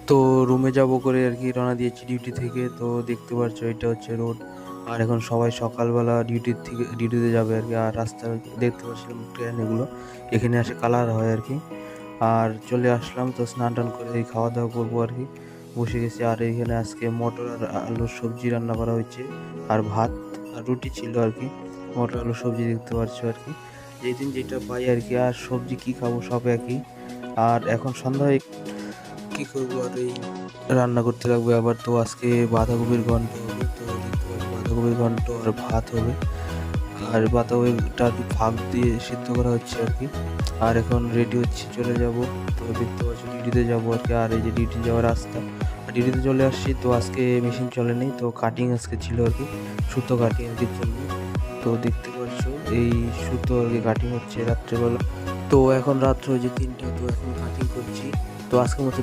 তো রুমে যাব করে আর কি রওনা দিয়েছি ডিউটি থেকে। তো দেখতে পাচ্ছ এটা হচ্ছে রোড। আর এখন সবাই সকালবেলা ডিউটিতে যাবে আর কি। আর রাস্তায় দেখতে পাচ্ছিলাম ট্রেন, এগুলো এখানে আসে কালার হয় আর কি। আর চলে আসলাম, তো স্নান টান করে এই খাওয়া দাওয়া করবো আর কি। বসে গেছি। আর এইখানে আজকে মটর আর আলুর সবজি রান্না করা হয়েছে, আর ভাত আর রুটি ছিল আর কি। মটর আলুর সবজি দেখতে পাচ্ছ আর কি, যেদিন যেটা পাই আর কি। আর সবজি কি খাবো, সব একই। আর এখন সন্ধ্যায় কি করবো, আর এই রান্না করতে লাগবে আবার। তো আজকে বাঁধাকপির ঘন্ট হবে, তো দেখতে পাচ্ছি বাঁধাকপির ঘন্ট আর ভাত হবে। আর বাঁধাকপিটা আর কি ভাপ দিয়ে সিদ্ধ করা হচ্ছে আর কি। আর এখন রেডি হচ্ছি, চলে যাব। তো দেখতে পাচ্ছি ডিউটিতে যাবো আর কি। আর এই যে ডিউটি যাওয়ার রাস্তা, আর ডিউটিতে চলে আসছি। তো আজকে মেশিন চলেনি, তো কাটিং আজকে ছিল আর কি, সুতো কাটিং আর কি চলবে। তো দেখতে পাচ্ছ এই সুতো আর কি কাটিং হচ্ছে রাত্রেবেলা। তো এখন রাত্র হয়েছে 3টা, তো এখন কাটিং করছি। তো আজকের মতো